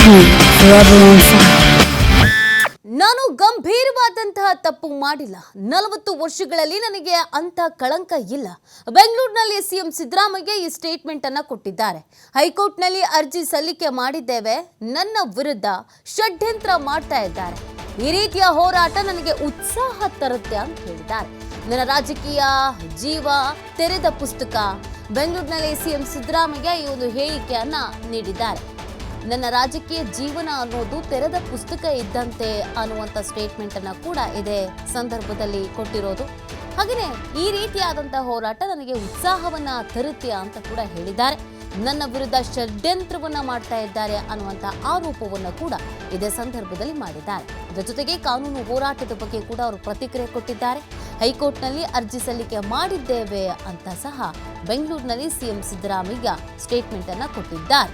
forever on fire. ನಾನು ಗಂಭೀರವಾದಂತಹ ತಪ್ಪು ಮಾಡಿಲ್ಲ. 40 ವರ್ಷಗಳಲ್ಲಿ ನನಗೆ ಅಂತ ಕಳಂಕ ಇಲ್ಲ. ಬೆಂಗಳೂರಿನಲ್ಲಿ ಸಿಎಂ ಸಿದ್ದರಾಮಯ್ಯ ಈ ಸ್ಟೇಟ್ಮೆಂಟ್ ಅನ್ನು ಕೊಟ್ಟಿದ್ದಾರೆ. ಹೈಕೋರ್ಟ್ನಲ್ಲಿ ಅರ್ಜಿ ಸಲ್ಲಿಕೆ ಮಾಡಿದ್ದೇವೆ, ನನ್ನ ವಿರುದ್ಧ ಷಡ್ಯಂತ್ರ ಮಾಡ್ತಾ ಇದ್ದಾರೆ. ಈ ರೀತಿಯ ಹೋರಾಟ ನನಗೆ ಉತ್ಸಾಹ ತರುತ್ತೆ ಅಂತ ಹೇಳಿದ್ದಾರೆ. ನನ್ನ ರಾಜಕೀಯ ಜೀವ ತೆರೆದ ಪುಸ್ತಕ. ಬೆಂಗಳೂರಿನಲ್ಲಿ ಸಿಎಂ ಸಿದ್ದರಾಮಯ್ಯ ಈ ಒಂದು ಹೇಳಿಕೆಯನ್ನ ನೀಡಿದ್ದಾರೆ. ನನ್ನ ರಾಜಕೀಯ ಜೀವನ ಅನ್ನೋದು ತೆರೆದ ಪುಸ್ತಕ ಇದ್ದಂತೆ ಅನ್ನುವಂಥ ಸ್ಟೇಟ್ಮೆಂಟ್ ಅನ್ನ ಕೂಡ ಇದೇ ಸಂದರ್ಭದಲ್ಲಿ ಕೊಟ್ಟಿರೋದು. ಹಾಗೆಯೇ ಈ ರೀತಿಯಾದಂತಹ ಹೋರಾಟ ನನಗೆ ಉತ್ಸಾಹವನ್ನ ತರುತ್ತೆ ಅಂತ ಕೂಡ ಹೇಳಿದ್ದಾರೆ. ನನ್ನ ವಿರುದ್ಧ ಷಡ್ಯಂತ್ರವನ್ನ ಮಾಡ್ತಾ ಇದ್ದಾರೆ ಅನ್ನುವಂಥ ಆರೋಪವನ್ನು ಕೂಡ ಇದೇ ಸಂದರ್ಭದಲ್ಲಿ ಮಾಡಿದ್ದಾರೆ. ಇದರ ಜೊತೆಗೆ ಕಾನೂನು ಹೋರಾಟದ ಬಗ್ಗೆ ಕೂಡ ಅವರು ಪ್ರತಿಕ್ರಿಯೆ ಕೊಟ್ಟಿದ್ದಾರೆ. ಹೈಕೋರ್ಟ್ನಲ್ಲಿ ಅರ್ಜಿ ಸಲ್ಲಿಕೆ ಮಾಡಿದ್ದೇವೆ ಅಂತ ಸಹ ಬೆಂಗಳೂರಿನಲ್ಲಿ ಸಿಎಂ ಸಿದ್ದರಾಮಯ್ಯ ಸ್ಟೇಟ್ಮೆಂಟ್ ಅನ್ನ ಕೊಟ್ಟಿದ್ದಾರೆ.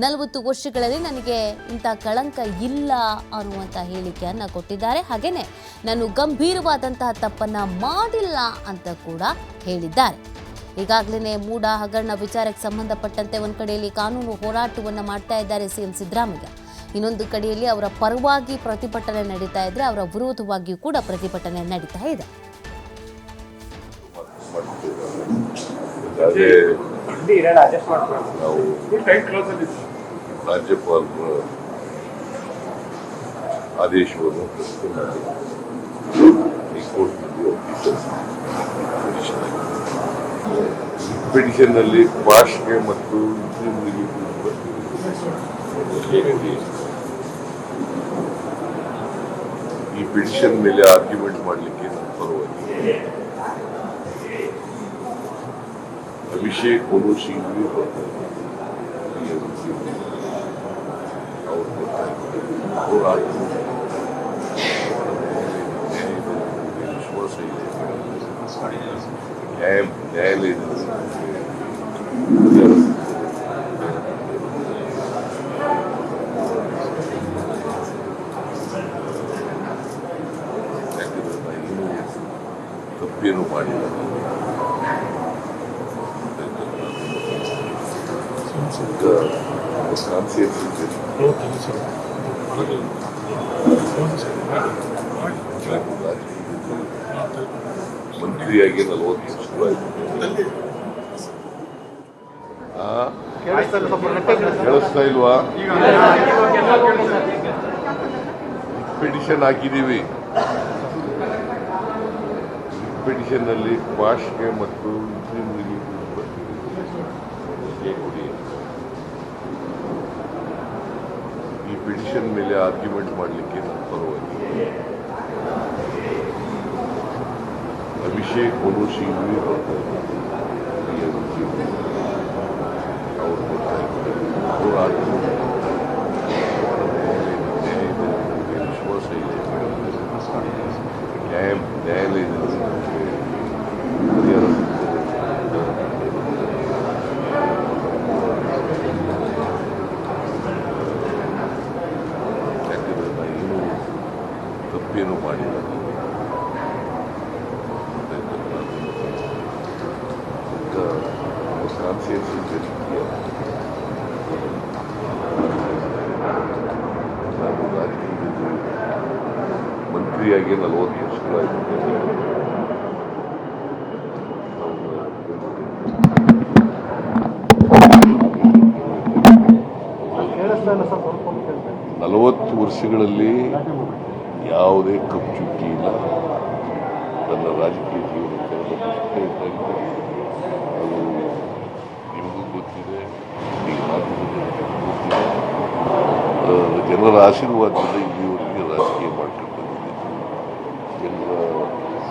40 ವರ್ಷಗಳಲ್ಲಿ ನನಗೆ ಇಂಥ ಕಳಂಕ ಇಲ್ಲ ಅನ್ನುವಂಥ ಹೇಳಿಕೆಯನ್ನು ಕೊಟ್ಟಿದ್ದಾರೆ. ಹಾಗೆಯೇ ನಾನು ಗಂಭೀರವಾದಂತಹ ತಪ್ಪನ್ನು ಮಾಡಿಲ್ಲ ಅಂತ ಕೂಡ ಹೇಳಿದ್ದಾರೆ. ಈಗಾಗಲೇ ಮೂಡ ಹಗರಣ ವಿಚಾರಕ್ಕೆ ಸಂಬಂಧಪಟ್ಟಂತೆ ಒಂದು ಕಡೆಯಲ್ಲಿ ಕಾನೂನು ಹೋರಾಟವನ್ನು ಮಾಡ್ತಾ ಇದ್ದಾರೆ ಸಿಎಂ ಸಿದ್ದರಾಮಯ್ಯ. ಇನ್ನೊಂದು ಕಡೆಯಲ್ಲಿ ಅವರ ಪರವಾಗಿ ಪ್ರತಿಭಟನೆ ನಡೀತಾ ಇದ್ರೆ, ಅವರ ವಿರೋಧವಾಗಿಯೂ ಕೂಡ ಪ್ರತಿಭಟನೆ ನಡೀತಾ ಇದೆ. ರಾಜ್ಯಪಾಲರ ಆದೇಶವನ್ನು ಹೈಕೋರ್ಟ್ನಲ್ಲಿ ಪಿಟಿಷನ್ನಲ್ಲಿ ಭಾಷೆಗೆ ಮತ್ತು ಈ ಪಿಟಿಷನ್ ಮೇಲೆ ಆರ್ಗ್ಯುಮೆಂಟ್ ಮಾಡಲಿಕ್ಕೆ ನನ್ನ ಪರವಾಗಿ ಅಭಿಷೇಕ್ ಮನು ಸಿಂಘ್ವಿ ಹೋರಾಟ ವಿಶ್ವಾಸ ಇದೆ. ನ್ಯಾಯಾಲಯದಲ್ಲಿ ತಪ್ಪೇನು ಮಾಡಿಲ್ಲ. ಮಂತ್ರಿಯಾಗಿ 40 ವರ್ಷ ಕೇಳಿಸ್ತಾ ಇಲ್ವಾ? ಪಿಟಿಷನ್ ಹಾಕಿದ್ದೀವಿ. ಪಿಟಿಷನ್ ನಲ್ಲಿ ಭಾಷೆಗೆ ಮತ್ತು ಈ ಪಿಟಿಷನ್ ಮೇಲೆ ಆರ್ಗ್ಯುಮೆಂಟ್ ಮಾಡಲಿಕ್ಕೆ ನನ್ನ ಪರವಾಗಿ ಅಭಿಷೇಕ್ ಮನು ಸಿಂಘ್ವಿ ಅವರು ಹೋರಾಟ ವಿಶ್ವಾಸ ಇದೆ. ನ್ಯಾಯಾಲಯದಲ್ಲಿ ತಪ್ಪೇನು ಮಾಡಿಲ್ಲ. ನಾನು ರಾಜಕೀಯದಲ್ಲಿ ಮಂತ್ರಿಯಾಗಿ 40 ವರ್ಷಗಳಾಯಿತು. ನಲವತ್ತು ವರ್ಷಗಳಲ್ಲಿ ಯಾವುದೇ ಕಪ್ಪುಚುಕ್ಕಿ ಇಲ್ಲ. ನನ್ನ ರಾಜಕೀಯ ಜೀವನಕ್ಕೆ ಅದು ನಿಮಗೂ ಗೊತ್ತಿದೆ, ಜನರ ಆಶೀರ್ವಾದದಿಂದ ಇಲ್ಲಿವರೆಗೆ ರಾಜಕೀಯ ಮಾಡ್ಕೊಂಡು ಬಂದಿದ್ದೀನಿ. ಜನರ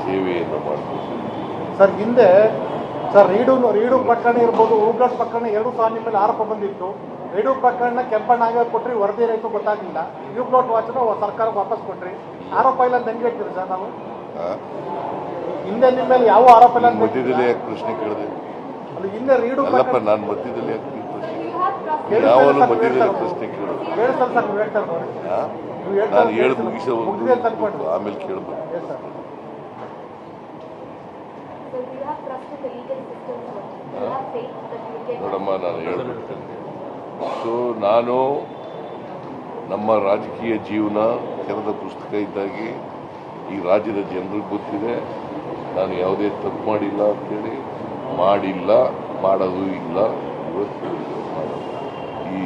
ಸೇವೆಯನ್ನು ಮಾಡ್ಕೊಂಡು ಸರ್, ಹಿಂದೆ ಸರ್ ರೀಡು ಪ್ರಕರಣ ಇರ್ಬೋದು, ಉಗ್ರಟ್ ಪ್ರಕರಣ ಎರಡೂ ಸಹ ನಿಮ್ಮ ಮೇಲೆ ಆರೋಪ ಬಂದಿತ್ತು. ರೀಡು ಪ್ರಕರಣ ಕೆಂಪಣ್ಣಾಗ ಕೊಟ್ರಿ, ವರದಿ ರೈತು ಗೊತ್ತಾಗಲಿಲ್ಲ. ಯೂಕ್ಲೋಟ್ ವಾಚನ ಸರ್ಕಾರ ವಾಪಸ್ ಕೊಟ್ರಿ. ಆರೋಪ ಇಲ್ಲ ಅಂತ ಹೆಂಗೆ ಹೇಳ್ತೀರಿ ಸರ್? ನಾವು ಹಿಂದೆ ನಿಮ್ಮ ಮೇಲೆ ಯಾವ ಆರೋಪ ಇಲ್ಲ? ಮಧ್ಯದಲ್ಲಿ ಯಾಕೆ ಪ್ರಶ್ನೆ ಕೇಳಿದೆ? ಅದು ಹಿಂದೆ ರೀಡು ಅಲ್ಲಪ್ಪ, ನಾನು ಮಧ್ಯದಲ್ಲಿ ಯಾಕೆ ಪ್ರಶ್ನೆ ಯಾವಾಗಲೂ ಮಧ್ಯದಲ್ಲಿ ಪ್ರಶ್ನೆ ಕೇಳೋದು? ಕೇಳಿಸಲ್ಲ ಸರ್, ನೀವು ಹೇಳ್ತಾರೆ ನೋಡಿ. ನಾನು ಹೇಳಿ ಮುಗಿಸೋದು, ಆಮೇಲೆ ಕೇಳಬೇಕು. ನೋಡಮ್ಮ, ನಾನು ಹೇಳ್ಬಿಡ್ತೇನೆ. ಸೊ ನಾನು ನಮ್ಮ ರಾಜಕೀಯ ಜೀವನ ತೆರೆದ ಪುಸ್ತಕ ಇದ್ದಾಗೆ ಈ ರಾಜ್ಯದ ಜನರಿಗೆ ಗೊತ್ತಿದೆ. ನಾನು ಯಾವುದೇ ತಪ್ಪು ಮಾಡಿಲ್ಲ ಅಂತೇಳಿ, ಮಾಡಿಲ್ಲ, ಮಾಡೋದು ಇಲ್ಲ. ಇವತ್ತು ಈ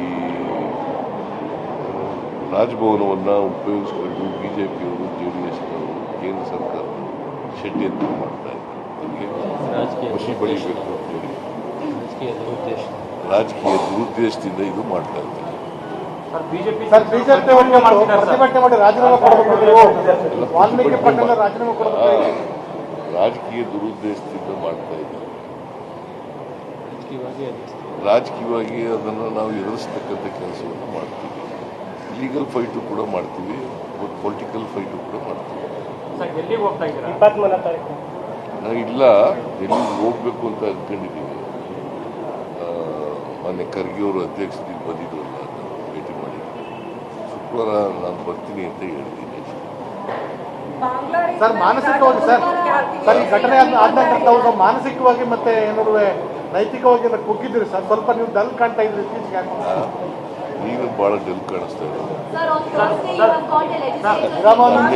ರಾಜಭವನವನ್ನು ಉಪಯೋಗಿಸಿಕೊಂಡು ಬಿಜೆಪಿಯವರು, JDSನವರು, ಕೇಂದ್ರ ಸರ್ಕಾರ ಷಡ್ಯಂತ್ರ ಮಾಡ್ತಾ ಇದ್ದಾರೆ. ಖುಷಿ ಬೆಳಿಬೇಕು ಅಂತೇಳಿ ರಾಜಕೀಯ ದುರುದ್ದೇಶದಿಂದ ಇದು ಮಾಡ್ತಾ ಇದ್ದಾರೆ. ಸರ್ ಬಿಜೆಪಿ ಪ್ರತಿಭಟನೆ ಮಾಡಿ ರಾಜೀನಾಮೆ ಕೊಡಬೇಕು, ವಾಲ್ಮೀಕಿ ಪಟ್ಟಣ ರಾಜೀನಾಮೆ ಕೊಡಬೇಕು, ರಾಜಕೀಯ ದುರುದ್ದೇಶದಿಂದ ಮಾಡ್ತಾ ಇದ್ದಾರೆ. ರಾಜಕೀಯವಾಗಿ ಅದನ್ನು ನಾವು ಎದುರಿಸ್ತಕ್ಕಂಥ ಕೆಲಸವನ್ನು ಮಾಡ್ತೀವಿ. ಲೀಗಲ್ ಫೈಟು ಕೂಡ ಮಾಡ್ತೀವಿ, ಪೊಲಿಟಿಕಲ್ ಫೈಟು ಕೂಡ ಮಾಡ್ತೀವಿ. ನಾವು ಇಲ್ಲ ಡೆಲ್ಲಿಗೆ ಹೋಗ್ಬೇಕು ಅಂತ ಅಂದ್ಕೊಂಡಿದ್ದೀವಿ. ಮೊನ್ನೆ ಖರ್ಗೆ ಅವರು ಅಧ್ಯಕ್ಷರಿಗೆ ಬಂದಿದ್ರಲ್ಲ, ಭೇಟಿ ಮಾಡಿದ್ವಿ. ಶುಕ್ರವಾರ ನಾನು ಬರ್ತೀನಿ ಅಂತ ಹೇಳಿದ್ದೀನಿ. ಸರ್ ಮಾನಸಿಕವಾಗಿ ಸರ್ ಈ ಘಟನೆ ಆದ ನಂತರ ತಾವು ಮಾನಸಿಕವಾಗಿ ಮತ್ತೆ ಏನಾದ್ರು ನೈತಿಕವಾಗಿ ಕುಗ್ಗಿದ್ರಿ ಸರ್? ಸ್ವಲ್ಪ ನೀವು ಡಲ್ ಕಾಣ್ತಾ ಇದ್ರಿ ಇತ್ತೀಚೆಗೆ. ಈಗ ಬಹಳ ಡೆಲ್ ಕಾಣಿಸ್ತಾ ಇದೆ.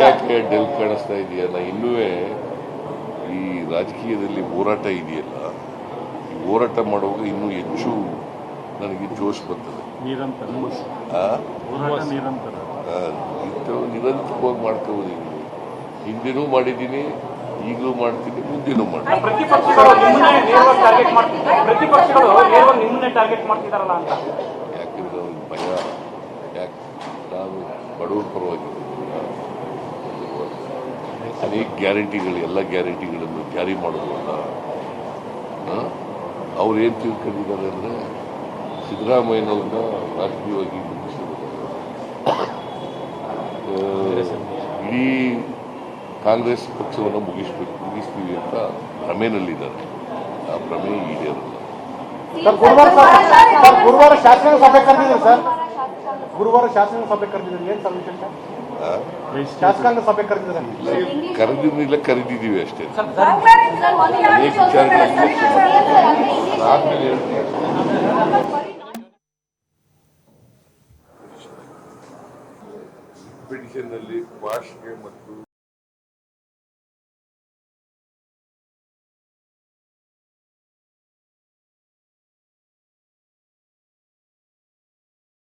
ಯಾಕೆ ಡೆಲ್ ಕಾಣಿಸ್ತಾ ಇದೆಯಲ್ಲ? ಇನ್ನೂ ಈ ರಾಜಕೀಯದಲ್ಲಿ ಹೋರಾಟ ಇದೆಯಲ್ಲ, ಈ ಹೋರಾಟ ಮಾಡುವಾಗ ಇನ್ನೂ ಹೆಚ್ಚು ನನಗೆ ಜೋಶ್ ಬರ್ತದೆ. ನಿರಂತರವಾಗಿ ಮಾಡ್ಕೋಬೋದು. ಹಿಂದೆನೂ ಮಾಡಿದ್ದೀನಿ, ಈಗಲೂ ಮಾಡ್ತೀನಿ, ಮುಂದೆನೂ ಮಾಡ್ತೀನಿ. ಯಾಕಂದ್ರೆ ಅವ್ರಿಗೆ ಭಯ. ಯಾಕೆ ನಾನು ಬಡವರ ಪರವಾಗಿದ್ದೀನಿ. ಅನೇಕ ಗ್ಯಾರಂಟಿಗಳು, ಎಲ್ಲ ಗ್ಯಾರಂಟಿಗಳನ್ನು ಜಾರಿ ಮಾಡೋದಲ್ಲ. ಅವ್ರು ಏನು ತಿಳ್ಕೊಂಡಿದ್ದಾರೆ ಅಂದರೆ ಸಿದ್ದರಾಮಯ್ಯನವ್ರನ್ನ ರಾಜಕೀಯವಾಗಿ ಮುಗಿಸೋದು, ಇಡೀ ಕಾಂಗ್ರೆಸ್ ಪಕ್ಷವನ್ನು ಮುಗಿಸ್ತೀವಿ ಅಂತ ಭ್ರಮೆನಲ್ಲಿದ್ದಾರೆ. ಆ ಭ್ರಮೆ ಈಡೇರಲ್ಲ. ಗುರುವಾರ ಶಾಸನ ಸಭೆ ಕರೆದಿದ್ರು ಸರ್. ಗುರುವಾರ ಶಾಸನ ಸಭೆ ಕರೆದಿದ್ರು. ಏನ್ ಸರ್ ವಿಶೇಷ? ಶಾಸಕಾಂಗ ಸಭೆ ಕರೆದಿದ್ದಾರೆ. ಕರೆದಿರಲಿಲ್ಲ, ಕರೆದಿದ್ದೀವಿ ಅಷ್ಟೇ. ಪಿಟಿಷನ್ನಲ್ಲಿ ಭಾಷೆಗೆ ಮತ್ತು